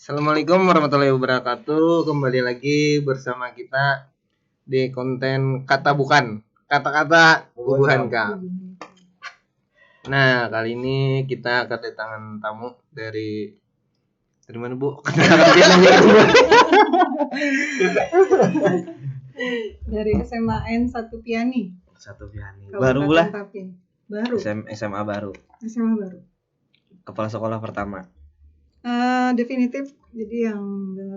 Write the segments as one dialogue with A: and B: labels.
A: Assalamualaikum warahmatullahi wabarakatuh. Kembali lagi bersama kita di konten kata bukan, kata-kata bubuhankah. Nah, kali ini kita kedatangan tamu dari mana, Bu?
B: Dari SMAN 1 Piani.
A: Baru lah.
B: Baru.
A: SMA baru.
B: SMA baru.
A: Kepala sekolah pertama.
B: Definitif, jadi yang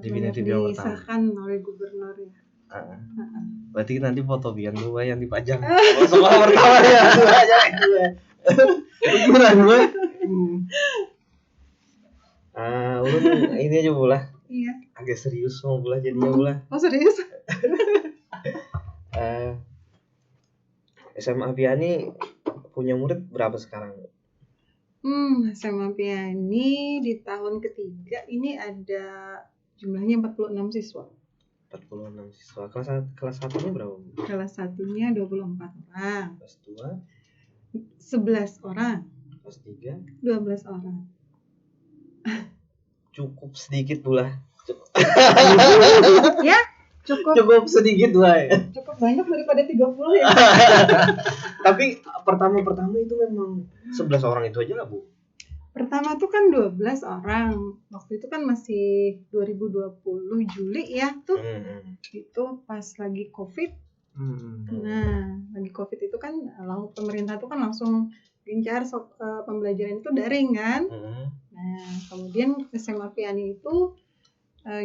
B: benar-benar disahkan oleh gubernur ya.
A: Berarti nanti foto Bian dulu yang dipajang. Kepala sekolah pertama ya. Beneran gue. Ulun ini aja Bulah.
B: Iya.
A: Agak serius mau Bulah jadinya Bulah.
B: Oh serius?
A: SMA Piani punya murid berapa sekarang?
B: SMA Piani di tahun ketiga ini ada jumlahnya 46 siswa.
A: 46 siswa. Kelas 1-nya berapa?
B: Kelas 1-nya 24 orang.
A: Kelas 2
B: 11 orang.
A: Kelas 3
B: 12 orang.
A: Cukup sedikit Bulah.
B: Ya,
A: cukup sedikit Bulah.
B: Cukup banyak daripada 30 ya.
A: Tapi pertama itu memang 11 orang itu aja lah, Bu.
B: Pertama tuh kan 12 orang. Waktu itu kan masih 2020 Juli ya tuh. Itu pas lagi Covid. Nah, lagi Covid itu kan pemerintah tuh kan langsung gencar pembelajaran itu daring kan. Nah, kemudian SMA Piani itu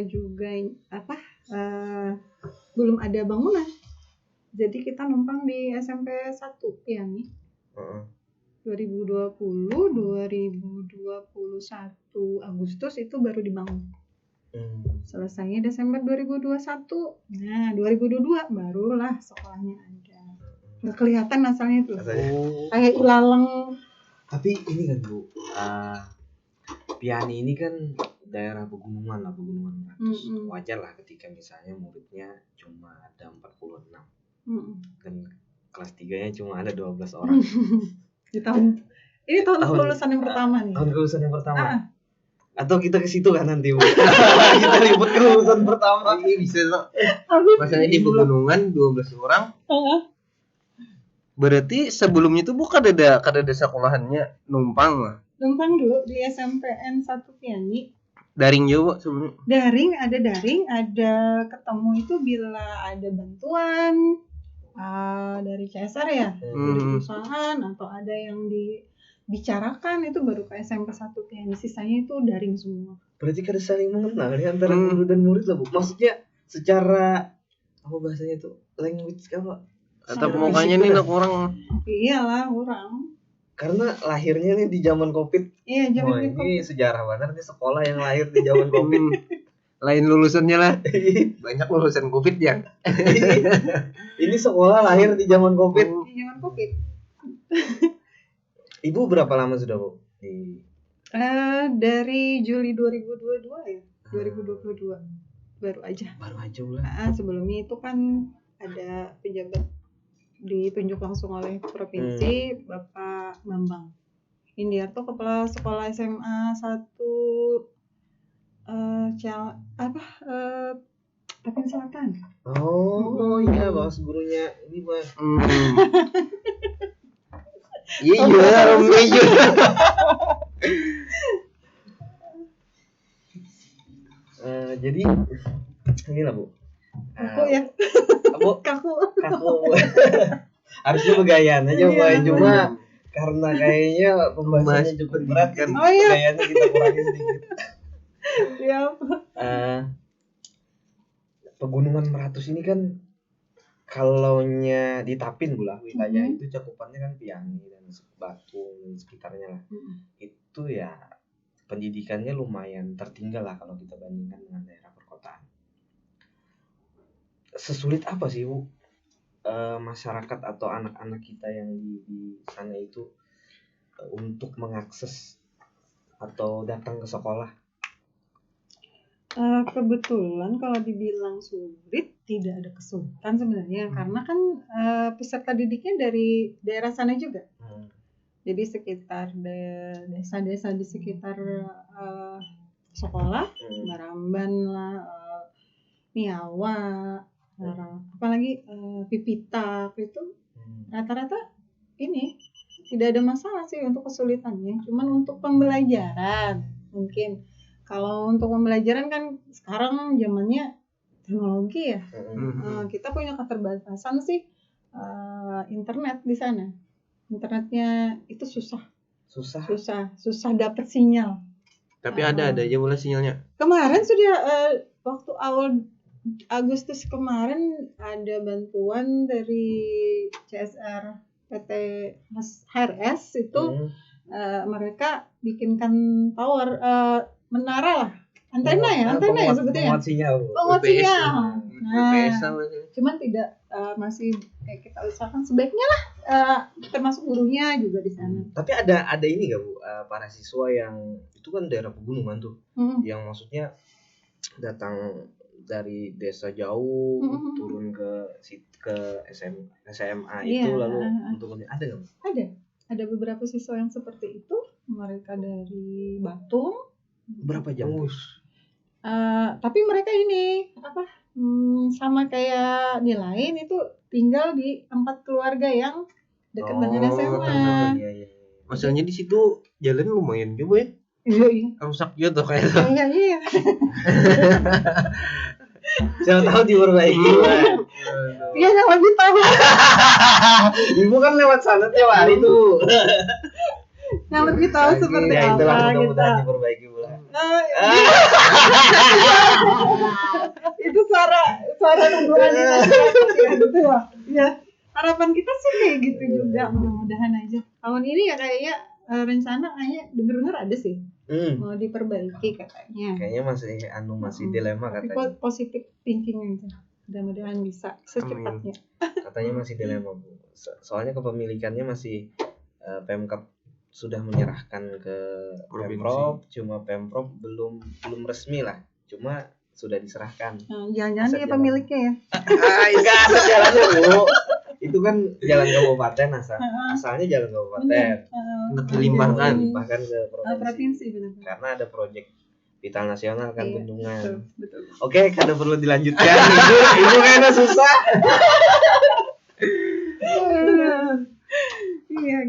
B: juga belum ada bangunan. Jadi kita numpang di SMP 1 Piani. 2020 Agustus itu baru dibangun. Selesainya Desember 2021. Nah, 2022 barulah sekolahnya ada. Nggak kelihatan asalnya tuh. Kayak ilalang.
A: Tapi ini kan Bu, Piani ini kan daerah pegunungan beratus. Wajar lah ketika misalnya muridnya cuma ada 46. Dan kelas 3-nya cuma ada 12 orang.
B: Ini tahun kelulusan yang pertama nih.
A: Tahun kelulusan yang pertama. Atau kita ke situ kan nanti Bu. Kita ribut kelulusan pertama. Iya bisa loh. Masalahnya di pegunungan 12 orang. Berarti sebelumnya itu bukan ada sekolahannya numpang lah.
B: Numpang dulu di SMPN 1 Piani.
A: Daring juga sebelumnya.
B: Daring, ada ketemu itu bila ada bantuan dari CSR ya, dari perusahaan atau ada yang dibicarakan itu baru ke SMP 1 Piani. Sisanya itu daring semua.
A: Berarti kada saling mengenal ya antara guru dan murid lah Bu. Maksudnya secara apa bahasanya itu language apa? Atau mukanya nih kurang.
B: Iyalah kurang.
A: Karena lahirnya nih di zaman Covid.
B: Iya, zaman
A: Covid. Ini sejarah banget nih sekolah yang lahir di zaman Covid. Lain lulusannya lah. Banyak lulusan Covid ya. Ini sekolah lahir di zaman Covid.
B: Di zaman Covid.
A: Ibu berapa lama sudah Bu?
B: Dari Juli 2022 ya. 2022. Baru aja lah. Sebelumnya itu kan ada pejabat ditunjuk langsung oleh provinsi, Bapak Bambang Indiarto, kepala sekolah SMA 1 Tapan Selatan. Oh
A: iya, bos gurunya ini Bang. Iya. Jadi inilah Bu.
B: Kaku ya. Kaku.
A: Harusnya begayaan aja Bu. Cuma karena kayaknya pembahasannya cukup berat kan. Gayanya kita kurangin sedikit.
B: Siap.
A: Pegunungan Meratus ini kan kalaunya di Tapin Bulah wilayah itu cakupannya kan Piani dan Batu dan sekitarnya lah. Itu ya pendidikannya lumayan tertinggal lah kalau kita bandingkan dengan daerah perkotaan. Sesulit apa sih Bu masyarakat atau anak-anak kita yang di sana itu untuk mengakses atau datang ke sekolah?
B: Kebetulan kalau dibilang sulit, tidak ada kesulitan sebenarnya, karena kan peserta didiknya dari daerah sana juga. Jadi sekitar desa-desa di sekitar sekolah, Baramban lah, Niawa, apalagi Pipitak itu rata-rata ini tidak ada masalah sih untuk kesulitannya, cuman untuk pembelajaran mungkin. Kalau untuk pembelajaran kan sekarang zamannya teknologi ya, kita punya keterbatasan sih internet di sana. Internetnya itu susah dapat sinyal.
C: Tapi ada aja mulai sinyalnya.
B: Kemarin sudah waktu awal Agustus kemarin ada bantuan dari CSR PT HRS itu mereka bikinkan tower menara lah, antena ya sebetulnya. Penguat sinyal. Nah, cuman tidak masih kayak kita usahakan sebaiknya lah termasuk gurunya juga di sana.
A: Tapi ada ini nggak Bu, para siswa yang itu kan daerah pegunungan tuh, yang maksudnya datang dari desa jauh turun ke SMA itu lalu untuk ada nggak?
B: Ada beberapa siswa yang seperti itu, mereka dari Batum.
A: Berapa jam?
B: Tapi mereka ini sama kayak di lain itu tinggal di tempat keluarga yang dekat dengan SMA.
A: Iya.
C: Masalahnya di situ jalan lumayan juga ya.
B: Iya.
C: Rusak gitu kayak itu.
B: Iya.
A: Siapa tahu diperbaiki.
B: Iya, yang lebih tahu.
A: Ibu kan lewat sana tiap hari tuh.
B: Yang lebih tahu seperti
A: ya,
B: apa
A: gitu. Diperbaiki pula.
B: Itu suara nungguan ya gitu ya. Ya, harapan kita sih kayak gitu juga, mudah-mudahan aja. Tahun ini ya kayaknya rencana kayaknya dengar ada sih. Mau diperbaiki katanya.
A: Kayaknya masih dilema katanya.
B: Positif thinking aja. Mudah-mudahan bisa secepatnya.
A: Katanya masih dilema, Bu. Soalnya kepemilikannya masih Pemkab sudah menyerahkan ke Pemprov, cuma Pemprov belum resmi lah. Cuma sudah diserahkan.
B: Jangan-jangan dia pemiliknya ya.
A: Enggak, asal jalannya, Bu. Itu kan jalan kabupaten asalnya jalan kabupaten.
C: Untuk dilimpahkan
A: ke provinsi.
B: Benar.
A: Karena ada proyek vital nasional kan bendungan.
B: Betul.
A: Oke, kada perlu dilanjutkan. Ibu kayaknya susah.
B: Iya,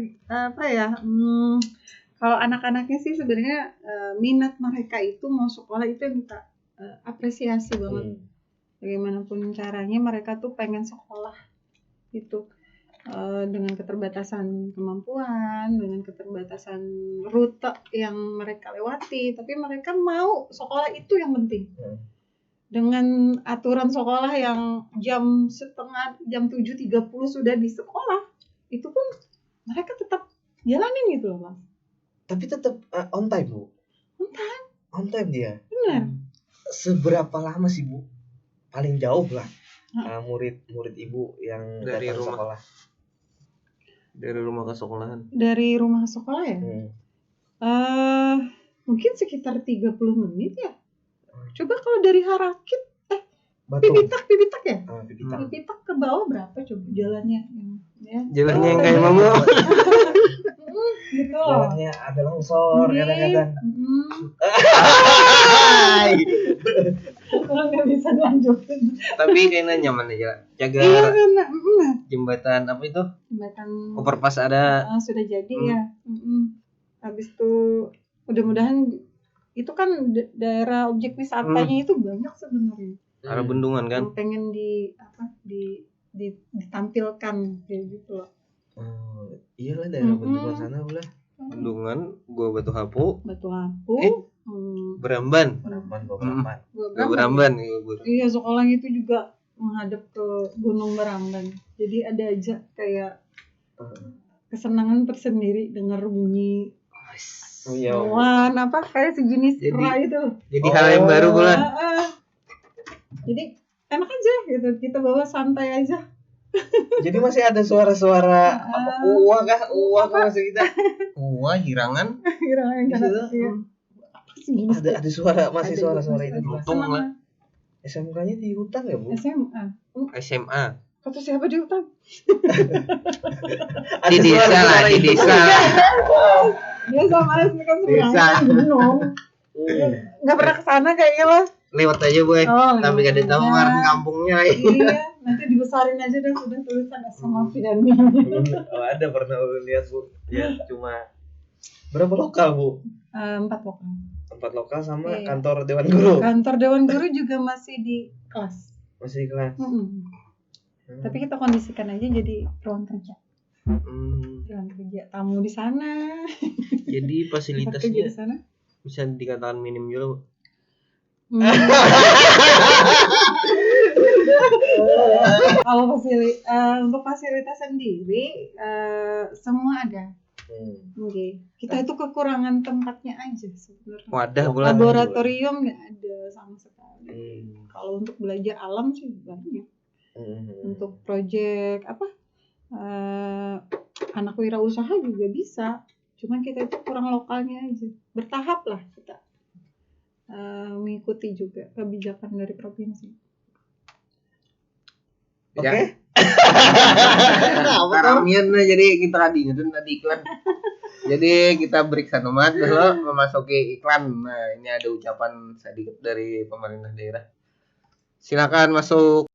B: kalau anak-anaknya sih sebenarnya minat mereka itu mau sekolah itu yang kita apresiasi banget. Bagaimanapun caranya mereka tuh pengen sekolah itu dengan keterbatasan kemampuan, dengan keterbatasan rute yang mereka lewati, tapi mereka mau sekolah itu yang penting. Dengan aturan sekolah yang jam 7.30 sudah di sekolah, itu pun mereka tetap jalanin gitu loh, Mas.
A: Tapi tetap on time, Bu. On time dia.
B: Benar.
A: Seberapa lama sih, Bu? Paling jauh lah murid Ibu yang
C: dari
A: datang
C: rumah
A: sekolah.
C: Dari rumah ke sekolahan.
B: Dari rumah ke sekolah ya? Mungkin sekitar 30 menit ya. Coba kalau dari Harakit Pipitak ya? Pipitak ke bawah berapa coba jalannya? Ya.
C: Jalannya yang kayak Mamo.
B: Gitu.
A: Jalannya ada longsor kadang-kadang.
B: Kalau nggak bisa lanjutin.
C: Tapi kayaknya nyaman aja. Jaga jembatan apa itu?
B: Jembatan
C: overpass ada.
B: Sudah jadi ya. Habis itu mudah-mudahan itu kan daerah objek wisatanya itu banyak sebenarnya.
C: Arah bendungan kan?
B: Yang pengen ditampilkan kayak gitu loh.
A: Iyalah daerah bendungan sana ulah.
C: Bendungan, Gua Batu Hapu.
A: Beramban.
B: Iya, sekolahnya itu juga menghadap ke Gunung Beramban. Jadi ada aja kayak kesenangan tersendiri dengar bunyi awan kayak sejenis kera itu.
C: Jadi hal yang baru pula.
B: Jadi enak aja gitu, kita bawa santai aja.
A: Jadi masih ada suara-suara uang masih kita.
C: Hirangan
A: ada suara suara itu.
C: Lutung lah.
A: SMK-nya di hutan ya, Bu?
C: SMA.
B: Kata siapa di hutan?
C: Di desa.
B: Dia sama SMK kan sebenarnya gunung. nggak pernah kesana kayaknya lah.
C: Lewat aja boy, tapi gak ada gambar kampungnya.
B: Iya, nanti dibesarin aja deh sudah tulisan SMA Piani.
A: Oh, ada pernah lihat Bu? Ya cuma berapa lokal Bu?
B: 4 lokal.
A: 4 lokal sama kantor Dewan Guru.
B: Kantor Dewan Guru juga masih di kelas.
A: Masih di kelas.
B: Tapi kita kondisikan aja jadi ruang kerja. Ruang kerja tamu di sana.
C: Jadi fasilitasnya bisa dikatakan minim juga.
B: Kalau untuk fasilitas sendiri semua ada. Kita itu kekurangan tempatnya aja sebenarnya.
C: Wadah
B: laboratorium nggak ada sama sekali. Kalau untuk belajar alam sih banyak. Untuk proyek anak wirausaha juga bisa. Cuma kita itu kurang lokalnya aja. Bertahap lah kita. Mengikuti juga kebijakan dari provinsi.
A: Oke.
C: Karamian jadi kita tadi iklan. Jadi kita break sanomat dulu memasuki iklan. Nah, ini ada ucapan sedikit dari pemerintah daerah. Silakan masuk.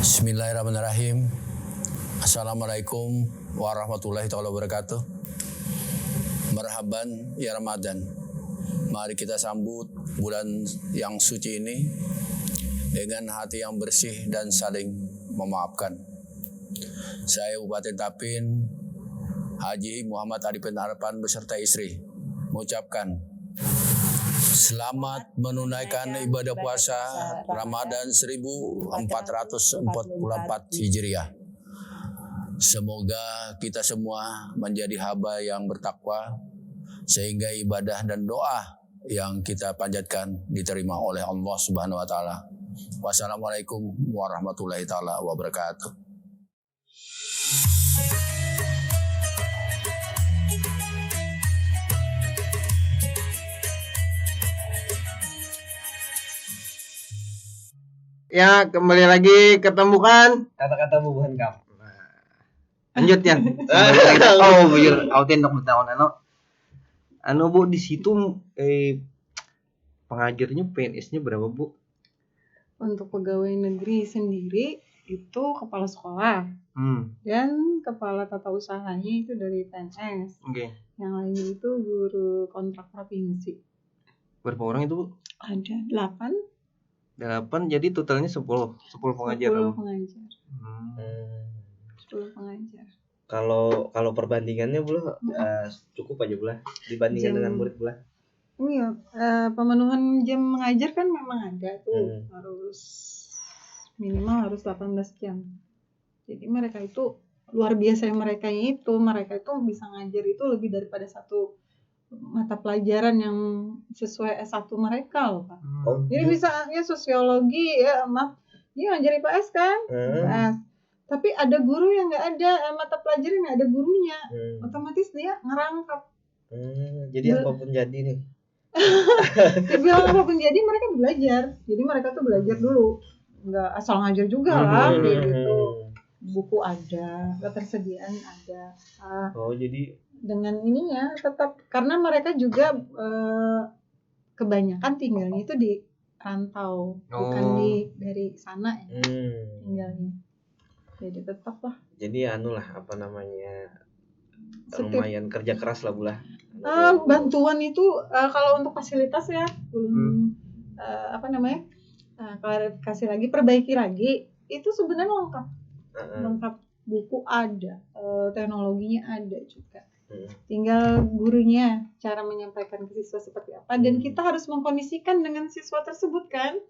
D: Bismillahirrahmanirrahim. Assalamualaikum warahmatullahi wabarakatuh. Marhaban ya Ramadan. Mari kita sambut bulan yang suci ini dengan hati yang bersih dan saling memaafkan. Saya Bupati Tapin Haji Muhammad Arifin Harapan beserta istri mengucapkan selamat menunaikan ibadah puasa Ramadan 1444 Hijriah. Semoga kita semua menjadi hamba yang bertakwa sehingga ibadah dan doa yang kita panjatkan diterima oleh Allah Subhanahu wa taala. Wassalamualaikum warahmatullahi taala wabarakatuh.
C: Ya, kembali lagi ketemu kan
A: Kata-kata Bu Hankam.
C: Lanjut ya. Bujur autin untuk bertahun Bu di situ pengajarnya PNS-nya berapa Bu?
B: Untuk pegawai negeri sendiri itu kepala sekolah dan kepala tata usahanya itu dari PNS. Yang lainnya itu guru kontrak provinsi.
C: Berapa orang itu Bu?
B: Ada
C: 8, jadi totalnya 10 pengajar.
B: 10 pengajar. 10 pengajar.
A: Kalau perbandingannya cukup aja Bu dibandingkan dengan murid Bu.
B: Iya, pemenuhan jam mengajar kan memang ada tuh, minimal harus 18 jam. Jadi mereka itu luar biasa, mereka itu bisa ngajar itu lebih daripada satu mata pelajaran yang sesuai S1 mereka loh Pak. Jadi misalnya sosiologi dia ngajar IPS kan, IPS. Tapi ada guru yang nggak ada mata pelajaran, nggak ada gurunya, otomatis dia ngerangkap.
A: Jadi apapun jadi nih.
B: Dibilang apapun jadi mereka belajar. Jadi mereka tuh belajar dulu, nggak asal ngajar juga lah gitu. Buku ada, ketersediaan ada.
A: Jadi
B: dengan ininya tetap karena mereka juga kebanyakan tinggalnya itu di rantau, bukan dari sana ya tinggalnya. Jadi tetap lah.
A: Jadi lumayan kerja keras lah Bu.
B: Bantuan itu kalau untuk fasilitas ya klarifikasi lagi, perbaiki lagi itu sebenarnya lengkap, buku ada, teknologinya ada juga. Tinggal gurunya cara menyampaikan ke siswa seperti apa, dan kita harus mengkondisikan dengan siswa tersebut kan.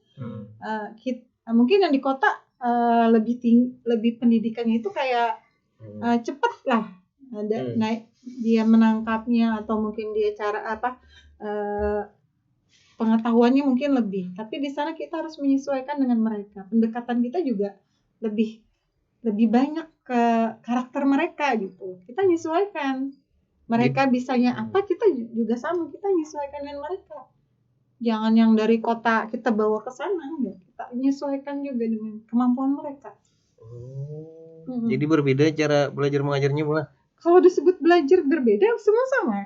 B: Mungkin yang di kota lebih pendidikannya itu kayak cepat lah, naik dia menangkapnya, atau mungkin dia cara pengetahuannya mungkin lebih. Tapi di sana kita harus menyesuaikan dengan mereka, pendekatan kita juga lebih banyak ke karakter mereka gitu. Kita menyesuaikan. Mereka bisanya apa, kita juga sama, kita menyesuaikan dengan mereka. jangan yang dari kota kita bawa ke sana, enggak. Kita menyesuaikan juga dengan kemampuan mereka.
C: Jadi berbeda cara belajar mengajarnya pula.
B: Kalau disebut belajar berbeda, semua sama.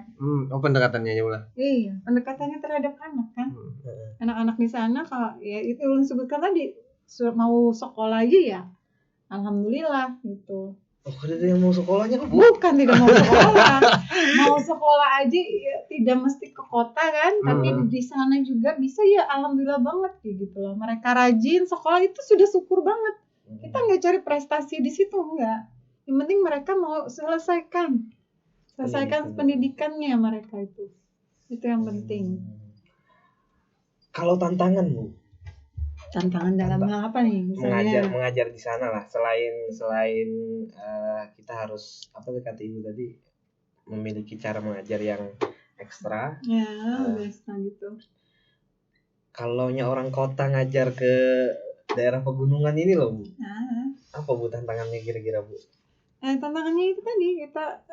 C: Pendekatannya aja pula.
B: Iya, pendekatannya terhadap anak kan. Anak-anak di sana kalau ya itu yang disebutkan tadi mau sekolah aja ya, alhamdulillah gitu.
A: Ada yang mau sekolahnya?
B: Bukan tidak mau sekolah, mau sekolah aja ya, tidak mesti ke kota kan, tapi di sana juga bisa ya, alhamdulillah banget gitu loh. Mereka rajin sekolah itu sudah syukur banget. Kita nggak cari prestasi di situ enggak. Yang penting mereka mau selesaikan pendidikannya mereka itu yang penting.
A: Kalau tantangan Bu?
B: Tantangan dalam hal apa nih? Misalnya
A: mengajar di sana lah, selain kita harus apa kata Ibu tadi, memiliki cara mengajar yang ekstra.
B: Ya, biasa gitu.
A: Kalau orang kota ngajar ke daerah pegunungan ini loh Bu. Apa Bu tantangannya kira-kira Bu?
B: Tantangannya itu tadi kita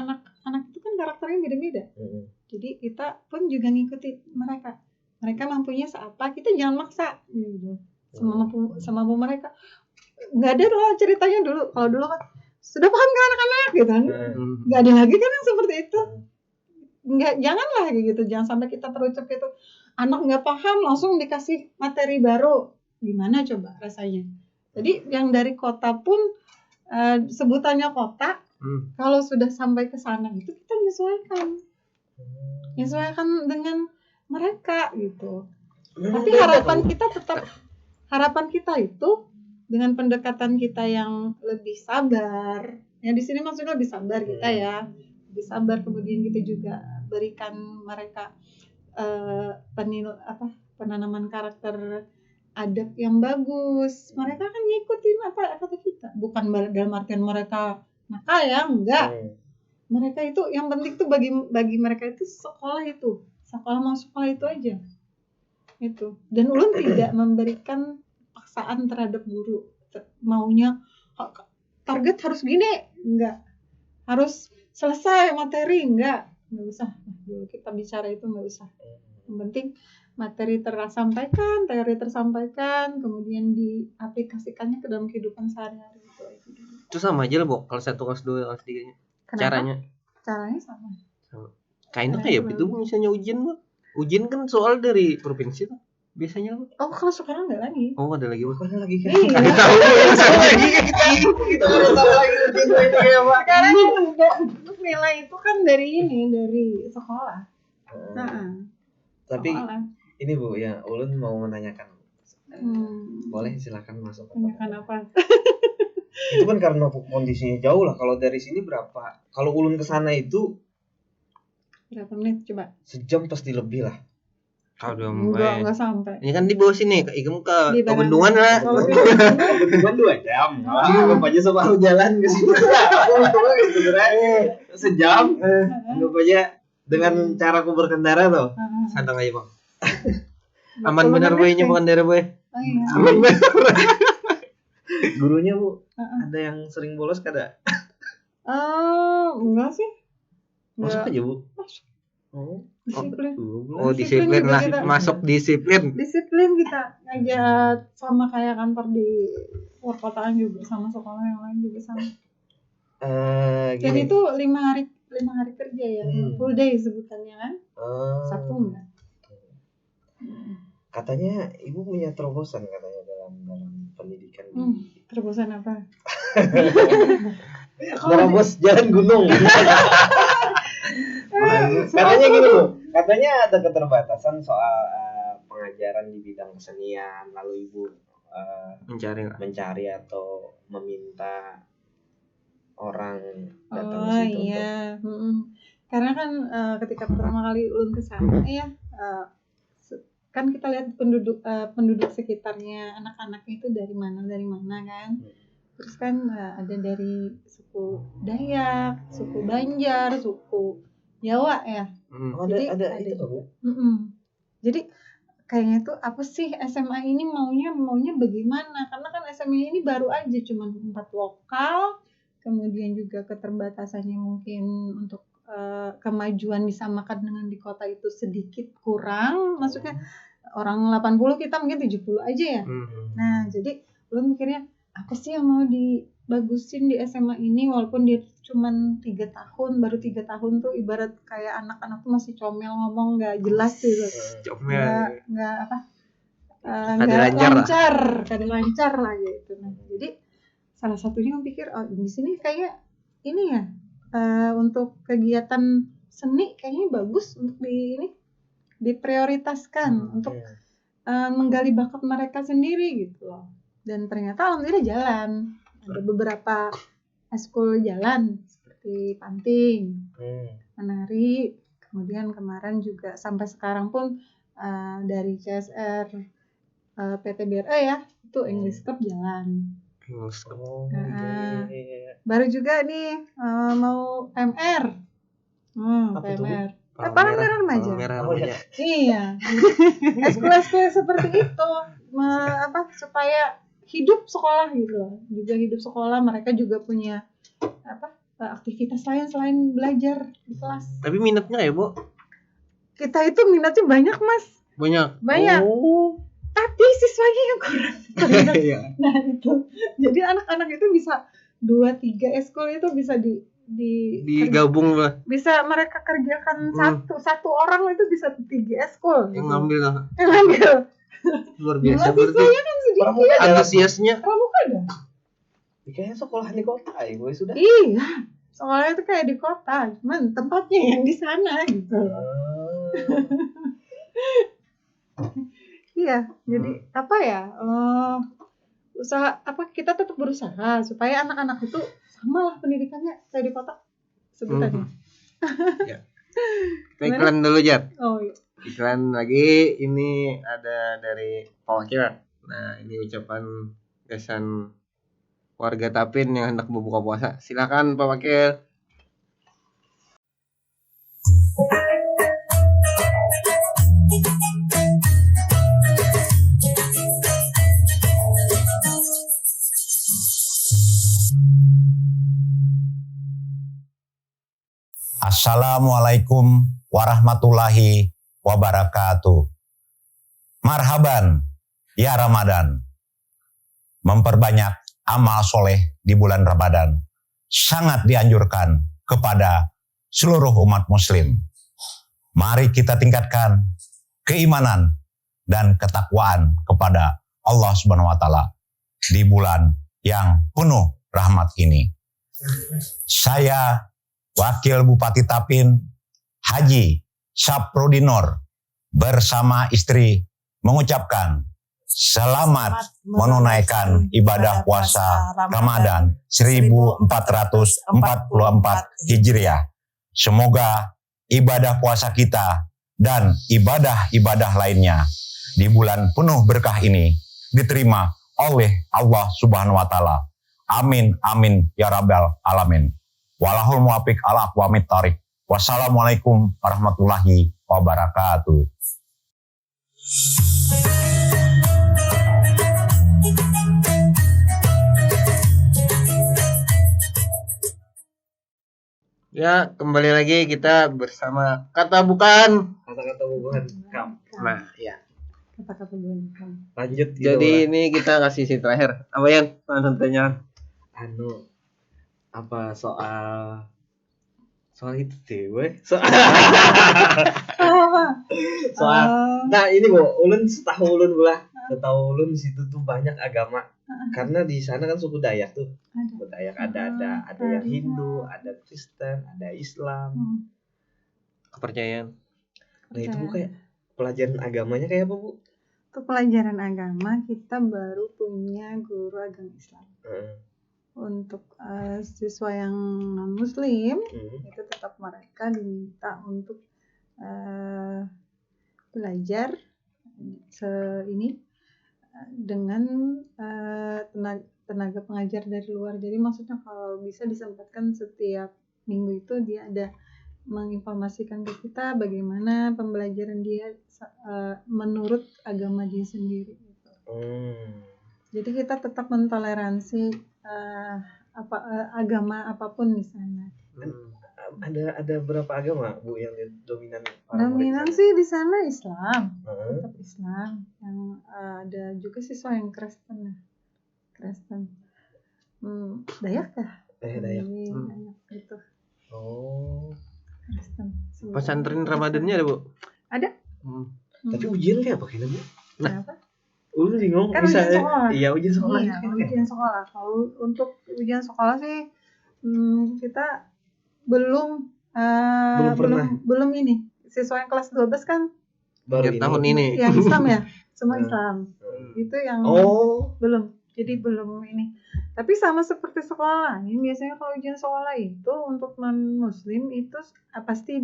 B: anak-anak itu kan karakternya beda-beda. Jadi kita pun juga ngikuti mereka. Mereka mampunya seapa, kita jangan maksa gitu. Sama mereka. Nggak ada loh ceritanya dulu. Kalau dulu kan sudah paham kan anak-anak gitu kan. Nggak ada lagi kan yang seperti itu. Janganlah gitu. Jangan sampai kita terucap itu. Anak nggak paham langsung dikasih materi baru. Gimana coba rasanya? Jadi yang dari kota pun sebutannya kota, kalau sudah sampai ke sana itu kita menyesuaikan dengan mereka gitu. Tapi harapan kita itu dengan pendekatan kita yang lebih sabar. Ya di sini maksudnya lebih sabar kita ya, lebih sabar. Kemudian kita juga berikan mereka penanaman karakter adab yang bagus. Mereka kan ngikutin apa kata kita. Bukan dalam artian mereka nakal ya, enggak. Mereka itu yang penting tuh bagi mereka itu sekolah mau sekolah itu aja. Itu. Dan ulun tidak memberikan paksaan terhadap guru. Maunya target harus gini, enggak. Harus selesai materi, enggak usah. Dulu kita bicara itu enggak usah. Yang penting materi tersampaikan, teori tersampaikan, kemudian diaplikasikannya ke dalam kehidupan sehari-hari
C: itu sama aja lah, Bu. Kelas 1, kelas 2, kelas 3-nya. Caranya
B: sama.
C: Kayaknya kayak itu misalnya ujian, Bu. Ujian kan soal dari provinsi tuh. Biasanya, Bu.
B: Oh, kalau sekarang enggak lagi.
C: Oh, ada lagi, Bu.
A: Ada lagi kan?
B: Iya.
A: Kita baru tahu lagi ujian ini ya, Pak.
B: Sekarang nilai itu kan dari sekolah.
A: Tapi ini Bu, ya ulun mau menanyakan. Boleh silakan masuk.
B: Tanyakan apa?
A: Itu kan karena kondisinya jauh lah. Kalau dari sini berapa? Kalau ulun ke sana itu
B: berapa menit coba?
A: Sejam pasti lebih lah.
C: Kalau
B: enggak sampai.
C: Ini kan di bawah sini, Igem ke Bendungan lah.
A: Bendungan 2 jam. Anggap aja soal jalan ke situ. Sejam. Anggap aja dengan cara ku berkendara tuh.
C: Santang aja, Bang. Aman benar boynya bukan daerah boy.
B: Oh iya.
C: Aman benar.
A: Gurunya Bu, ada yang sering bolos kada?
B: Enggak sih.
A: Masuk aja Bu.
B: Disiplin.
C: Disiplin lah. Masuk disiplin.
B: Disiplin kita ngajak sama kayak kantor di perkotaan juga, sama sekolah yang lain juga sama. Jadi itu 5 hari kerja ya, full day sebutannya kan. Sabtu enggak.
A: Katanya Ibu punya terobosan katanya dalam pendidikan.
B: Terobosan apa?
A: Terobos jalan gunung. Katanya gini Bu, katanya ada keterbatasan soal pengajaran di bidang kesenian, lalu Ibu mencari atau meminta orang datang ke situ.
B: Oh iya. Karena kan ketika pertama kali ulun ke sana ya, kan kita lihat penduduk sekitarnya, anak-anaknya itu dari mana kan. Terus kan ada dari suku Dayak, suku Banjar, suku Jawa ya.
A: Ada itu Bu.
B: Jadi kayaknya tuh apa sih SMA ini maunya bagaimana? Karena kan SMA ini baru aja cuma 4 lokal, kemudian juga keterbatasannya mungkin untuk kemajuan disamakan dengan di kota itu sedikit kurang, maksudnya orang 80 kita mungkin 70 aja ya. Nah jadi lu mikirnya apa sih yang mau dibagusin di SMA ini, walaupun dia cuman 3 tahun, baru 3 tahun tuh ibarat kayak anak-anak tuh masih comel, ngomong nggak jelas gitu, nggak apa, nggak lancar lah gitu. Nah jadi salah satunya yang pikir di sini kayak ini ya, untuk kegiatan seni kayaknya bagus untuk diprioritaskan untuk menggali bakat mereka sendiri gitu loh. Dan ternyata alhamdulillah jalan. Ada beberapa eskul jalan seperti panting, menari, kemudian kemarin juga sampai sekarang pun dari CSR PT BRE ya, itu English Club jalan. Baru juga nih mau PMR. PMR. Pameran remaja. Iya. Eskul-eskul seperti itu supaya hidup sekolah gitu loh. Juga hidup sekolah, mereka juga punya aktivitas lain selain belajar di kelas.
C: Tapi minatnya ya, Bu?
B: Kita itu minatnya banyak, Mas. Banyak. Tapi siswanya yang kurang. Nah, itu. Jadi anak-anak itu bisa 2-3 eskul itu bisa
C: digabung lah.
B: Bisa mereka kerjakan satu orang itu bisa 3 eskul.
C: Yang ngambil. Luar biasa.
B: Siswanya kan sedikit.
C: Antusiasnya.
B: Pramuka ada.
A: Kayaknya sekolah di kota ya, gue sudah.
B: Iya. Sekolahnya itu kayak di kota, cuman tempatnya yang di sana gitu. Iya, jadi apa ya? Kita tetap berusaha supaya anak-anak itu sama lah pendidikannya kayak di kota sebutannya.
C: Ya. Kita iklan dulu, Jat.
B: Oh iya.
C: Iklan lagi, ini ada dari Pak Wakil. Nah, ini ucapan kesan warga Tapin yang hendak berbuka puasa. Silakan Pak Wakil.
E: Assalamualaikum warahmatullahi wabarakatuh. Marhaban ya Ramadan. Memperbanyak amal soleh di bulan Ramadan sangat dianjurkan kepada seluruh umat muslim. Mari kita tingkatkan keimanan dan ketakwaan kepada Allah Subhanahu wa taala di bulan yang penuh rahmat ini. Saya Wakil Bupati Tapin, Haji Saprodinor, bersama istri mengucapkan selamat menunaikan ibadah puasa Ramadan 1444 Hijriah. Semoga ibadah puasa kita dan ibadah-ibadah lainnya di bulan penuh berkah ini diterima oleh Allah Subhanahu wa taala. Amin amin ya rabbal alamin. Walahul muwafiq ala aqwamit thoriq. Wassalamualaikum warahmatullahi wabarakatuh.
C: Ya, kembali lagi kita bersama Kata Bukan.
A: Kata-kata bukan.
C: Nah, ya.
B: Kata-kata bukan.
A: Lanjut gitu.
C: Jadi ini kita kasih si terakhir. Apa yang tanya?
A: Soal itu sih, gue. Nah ini ulun setahu ulun di situ tuh banyak agama. Karena di sana kan suku Dayak tuh. Suku Dayak ada yang Hindu, ada Kristen, ada Islam.
C: Kepercayaan.
A: Nah itu Bu kayak pelajaran agamanya kayak apa, Bu?
B: Untuk pelajaran agama kita baru punya guru agama Islam. Untuk siswa yang non muslim itu tetap mereka diminta untuk belajar dengan tenaga pengajar dari luar. Jadi maksudnya kalau bisa disempatkan setiap minggu itu dia ada menginformasikan ke kita bagaimana pembelajaran dia menurut agama dia sendiri gitu. Jadi kita tetap mentoleransi agama apapun di sana.
A: ada berapa agama Bu yang dominan?
B: Dominan sih di sana Islam, tetap Islam. Yang ada juga siswa yang Kristen. Dayak kah?
A: Dayak.
B: Dayak itu.
A: Oh.
B: Kristen.
C: Pesantren Ramadannya ada, Bu?
B: Ada.
A: Tapi ujian kayak apa gitu, Bu?
B: Kenapa?
A: Lu bingung
B: Kan
A: bisa
B: ujian sekolah.
A: Iya, ujian sekolah.
B: Iya, ujian sekolah. Kalau untuk ujian sekolah sih kita belum ini. Siswa yang kelas 12 kan
C: baru tahun ini.
B: Yang Islam ya, semua Islam. Itu yang belum. Jadi belum ini. Tapi sama seperti sekolah. Ini biasanya kalau ujian sekolah itu untuk non muslim itu pasti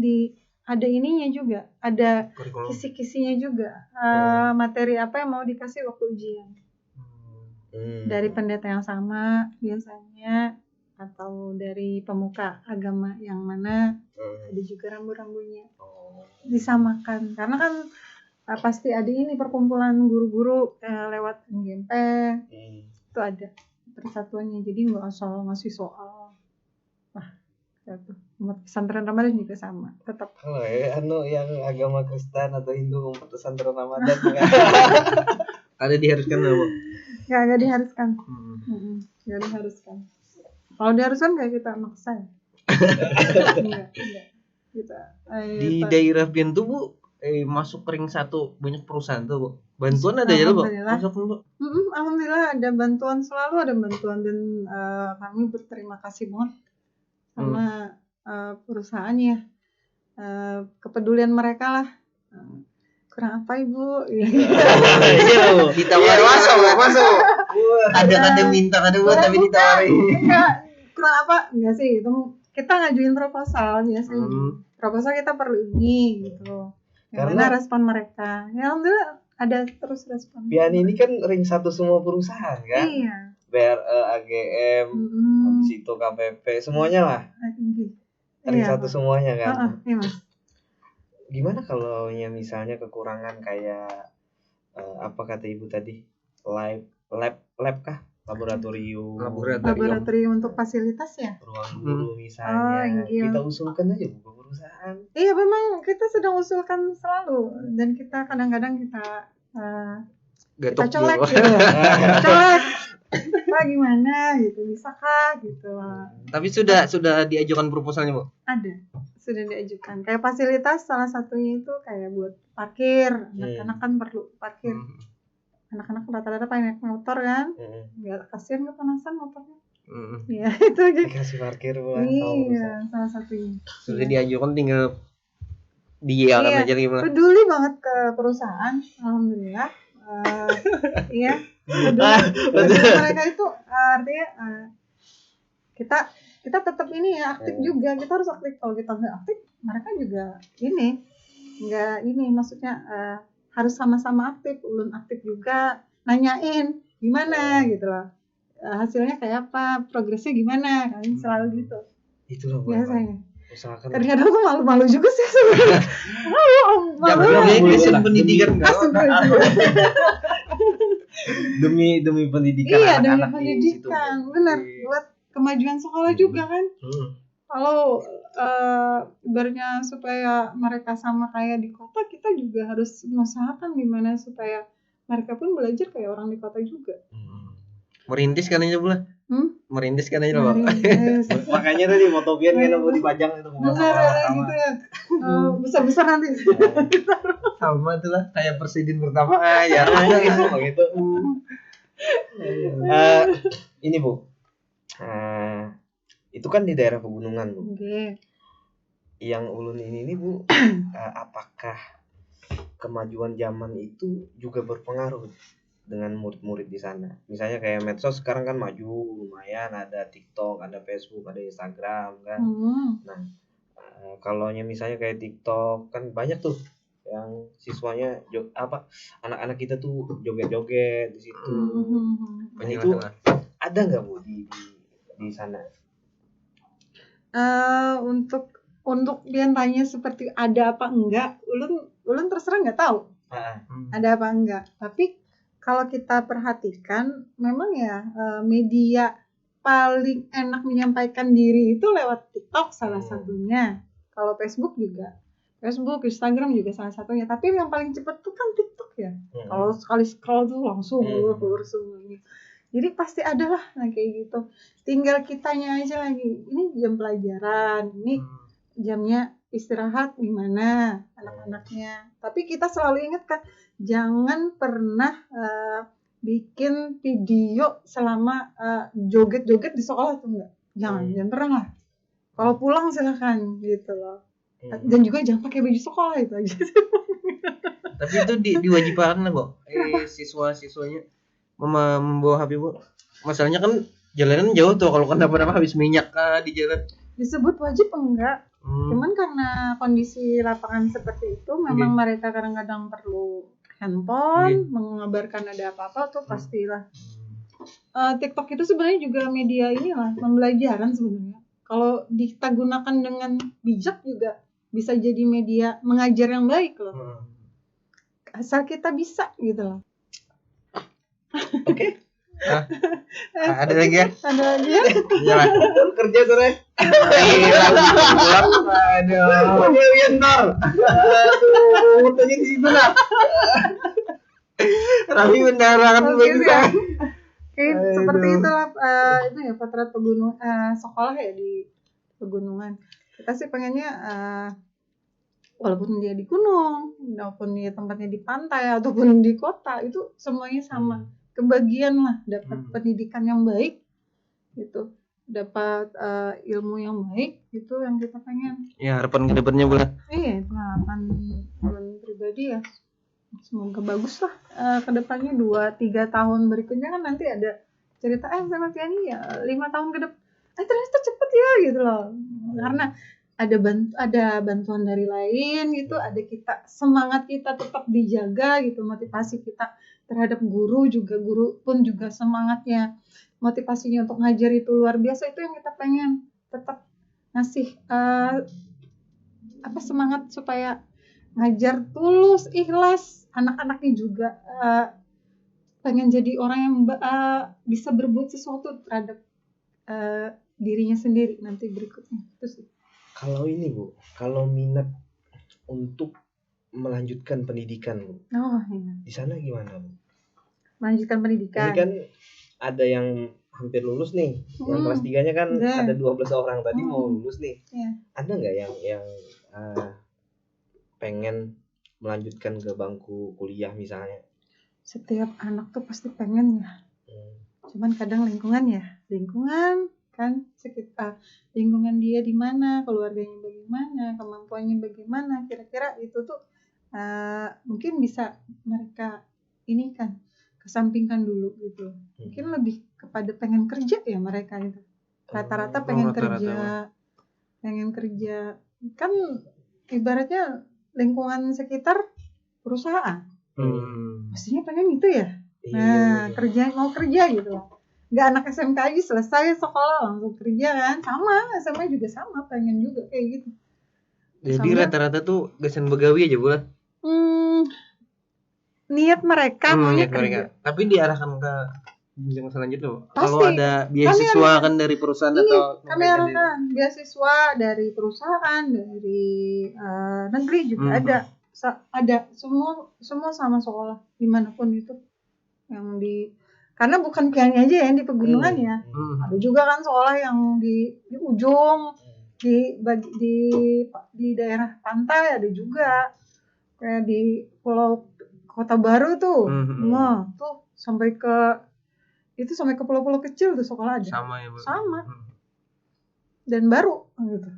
B: ada ininya juga, ada kisi-kisinya juga, materi apa yang mau dikasih waktu ujian. Dari pendeta yang sama biasanya, atau dari pemuka agama yang mana, ada juga rambu-rambunya. Disamakan, karena kan pasti ada ini perkumpulan guru-guru lewat NGMP, itu ada persatuannya, jadi nggak asal ngasih soal. Pesantren Ramadan juga sama, tetap.
A: Kalau yang agama Kristen atau Hindu pesantren Ramadan
C: ada diharuskan apa?
B: Nggak diharuskan. Nggak diharuskan. Kalau diharuskan kayak kita maksa. Enggak.
C: Di daerah Bian tuh, Bu, masuk ring 1 banyak perusahaan tuh, Bu. Bantuan ada ya, Bu? Masuk, Bu.
B: Alhamdulillah ada bantuan, selalu ada bantuan, dan kami berterima kasih banget sama perusahaannya, kepedulian mereka lah. Kurang apa Ibu?
C: Ditawari masuk. Ada minta buat tapi ditawari.
B: Enggak, kurang apa? Enggak sih, itu kita ngajuin proposal biasanya. Proposal kita perlu ini gitu. Karena respon mereka. Ya alhamdulillah ada terus respon.
A: Pian ini kan ring 1 semua perusahaan kan?
B: Iya.
A: BRE, AGM, habis itu KPP, semuanya lah. Ring 1 semuanya kan?
B: Iya, Mas.
A: Gimana kalau misalnya kekurangan kayak apa kata Ibu tadi, lab kah, laboratorium
B: untuk fasilitas ya,
A: ruang guru misalnya, kita usulkan aja Bu ke perusahaan.
B: Iya, memang kita sedang usulkan selalu, dan kita kadang-kadang kita colek gitu. Pak gimana gitu, bisakah gitu lah.
C: Tapi sudah diajukan proposalnya, Bu?
B: Ada, sudah diajukan. Kayak fasilitas salah satunya itu kayak buat parkir. Anak-anak kan perlu parkir. Anak-anak rata-rata pengen naik motor kan. Biar kasihan kepanasan motornya. Ya itu aja.
A: Dikasih parkir buat.
B: Iya, salah satunya.
C: Sudah diajukan, tinggal diakan aja gimana.
B: Peduli banget ke perusahaan, alhamdulillah. Iya. Mereka itu artinya kita tetap ini ya, aktif juga. Kita harus aktif. Kalau kita nggak aktif, mereka juga nggak ini, maksudnya harus sama-sama aktif. Ulun aktif juga, nanyain gimana gitu loh, hasilnya kayak apa, progresnya gimana, kan selalu gitu.
A: Itulah
B: biasanya.
A: Usahakan.
B: Kadang-kadang tuh malu-malu juga sih sebenarnya.
C: Malu. Pendidikan
A: demi pendidikan.
B: Iya, demi pendidikan, benar. Buat kemajuan sekolah juga kan. Kalau ibaratnya supaya mereka sama kayak di kota, kita juga harus mengusahakan gimana supaya mereka pun belajar kayak orang di kota juga.
C: Merintis kan aja pula. Merintis kan aja loh, Pak.
A: Makanya tadi motopian kan mau dipajang itu
B: gitu ya. Besar-besar nanti.
C: Sama tuh lah, kayak presiden pertama ya.
A: Gitu. Ini Bu. Itu kan di daerah pegunungan, Bu. Yang ulun ini Bu, apakah kemajuan zaman itu juga berpengaruh dengan murid-murid di sana? Misalnya kayak medsos sekarang kan maju lumayan, ada TikTok, ada Facebook, ada Instagram kan. Nah, kalau misalnya kayak TikTok kan banyak tuh yang siswanya anak-anak kita tuh joget-joget di situ. Nah, itu ada nggak Bu di sana?
B: Untuk dia tanya seperti ada apa enggak, ulun terserah nggak tahu ada apa enggak. Tapi kalau kita perhatikan, memang ya media paling enak menyampaikan diri itu lewat TikTok salah satunya. Kalau Facebook juga, Facebook, Instagram juga salah satunya. Tapi yang paling cepat tuh kan TikTok ya. Kalau sekali scroll tuh langsung keluar semuanya. Jadi pasti ada lah kayak gitu. Tinggal kitanya aja lagi. Ini jam pelajaran, ini jamnya istirahat gimana anak-anaknya. Tapi kita selalu ingatkan, jangan pernah bikin video selama joget-joget di sekolah tuh enggak. Jangan pernah lah. Kalau pulang silakan gitu loh. Dan juga jangan pakai baju sekolah itu aja.
C: Tapi itu diwajibkan lah, Bu. Siswa-siswanya membawa HP, Bu. Masalahnya kan jalanan jauh tuh, kalau kenapa-napa habis minyak di jalan.
B: Disebut wajib enggak? Cuman karena kondisi lapangan seperti itu memang mereka kadang-kadang perlu handphone, mengabarkan ada apa-apa tuh pastilah. TikTok itu sebenarnya juga media inilah, pembelajaran sebenarnya. Kalau kita gunakan dengan bijak juga bisa jadi media mengajar yang baik loh. Asal kita bisa gitu loh.
C: Oke. Ada lagi ya?
B: Ada lagi ya?
C: Iya. Kerja sore. Aduh. Dia ntar. Aduh, tadi di situ lah. Rami mendarahkan bangsa.
B: Seperti itulah itu ya potret sekolah ya di pegunungan. Kita sih pengennya walaupun dia di gunung, walaupun dia tempatnya di pantai ataupun di kota, itu semuanya sama. Kebagian lah dapat pendidikan yang baik gitu, dapat ilmu yang baik, itu yang kita pengen.
C: Ya, harapan kedepannya Bu.
B: Iya, itu harapan pribadi ya. Semoga bagus lah kedepannya 2-3 tahun berikutnya kan nanti ada cerita sama Tiani ya 5 tahun ke depan ternyata cepet ya gitu loh, karena ada bantuan dari lain gitu, ada kita, semangat kita tetap dijaga gitu, motivasi kita terhadap guru pun juga semangatnya, motivasinya untuk ngajar itu luar biasa. Itu yang kita pengen tetap ngasih semangat supaya ngajar tulus, ikhlas, anak-anaknya juga pengen jadi orang yang bisa berbuat sesuatu terhadap dirinya sendiri nanti berikutnya. Itu sih.
A: Kalau ini Bu, kalau minat untuk melanjutkan pendidikan Bu,
B: iya.
A: di sana gimana Bu?
B: Melanjutkan pendidikan.
A: Ini kan ada yang hampir lulus nih, yang kelas 3-nya kan ada 12 orang tadi mau lulus nih. Ada nggak yang pengen melanjutkan ke bangku kuliah misalnya?
B: Setiap anak tuh pasti pengen ya. Cuman kadang lingkungan kan sekitar lingkungan dia di mana, keluarganya bagaimana, kemampuannya bagaimana, kira-kira itu tuh mungkin bisa mereka ini kan kesampingkan dulu gitu. Mungkin lebih kepada pengen kerja ya mereka itu. Rata-rata pengen kerja kan ibaratnya lingkungan sekitar perusahaan. Pastinya pengen gitu ya. Nah, mau kerja gitu loh. Nggak anak SMK aja selesai sekolah langsung kerja kan, sama SMA juga sama, pengen juga kayak gitu.
C: Jadi rata-rata tuh gasan begawi aja Bu.
B: Niat mereka maunya kerja.
C: Tapi diarahkan ke jenjang selanjutnya. Kalau ada beasiswa kan dari perusahaan atau
B: kami arahkan beasiswa dari perusahaan, dari negeri juga ada semua sama sekolah dimanapun itu yang karena bukan Piani aja yang di pegunungan ya. Ada juga kan sekolah yang di ujung di daerah pantai, ada juga kayak di Pulau Kota Baru tuh. Nah, tuh sampai ke pulau-pulau kecil tuh sekolah ada.
C: Sama ya, Bu.
B: Sama. Dan baru gitu.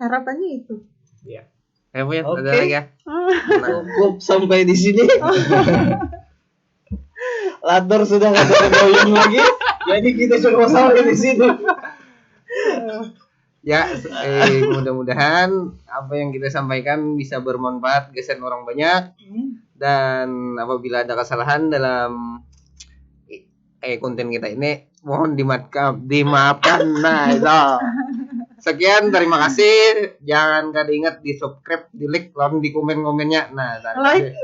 B: Harapannya itu.
A: Iya.
C: Oke. Ada lagi ya?
A: Cukup sampai di sini. Lator sudah nggak ada goyang lagi, jadi kita cukup sampai di sini.
C: Ya, mudah-mudahan apa yang kita sampaikan bisa bermanfaat gesan orang banyak. Dan apabila ada kesalahan dalam konten kita ini, mohon dimaafkan. Nah, itu. Sekian, terima kasih. Jangan kada ingat di subscribe, di like, lalu di komen-komennya. Nah,
B: like.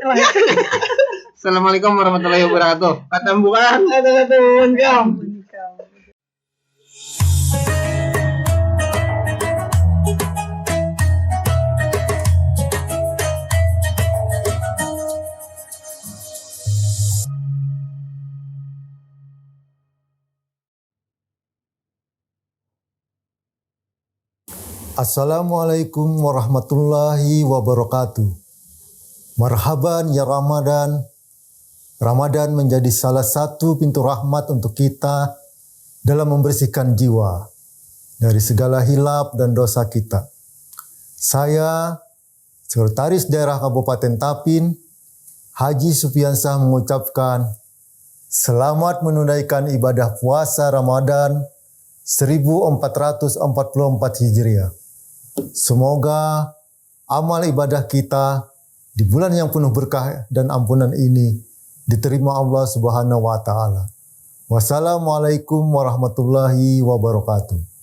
C: Assalamualaikum warahmatullahi wabarakatuh. Katambukan.
F: Assalamualaikum warahmatullahi wabarakatuh. Marhaban ya Ramadan. Ramadan menjadi salah satu pintu rahmat untuk kita dalam membersihkan jiwa dari segala hilap dan dosa kita. Saya, Sekretaris Daerah Kabupaten Tapin, Haji Supiansah mengucapkan selamat menunaikan ibadah puasa Ramadan 1444 Hijriah. Semoga amal ibadah kita di bulan yang penuh berkah dan ampunan ini diterima Allah Subhanahu wa taala. Wassalamualaikum warahmatullahi wabarakatuh.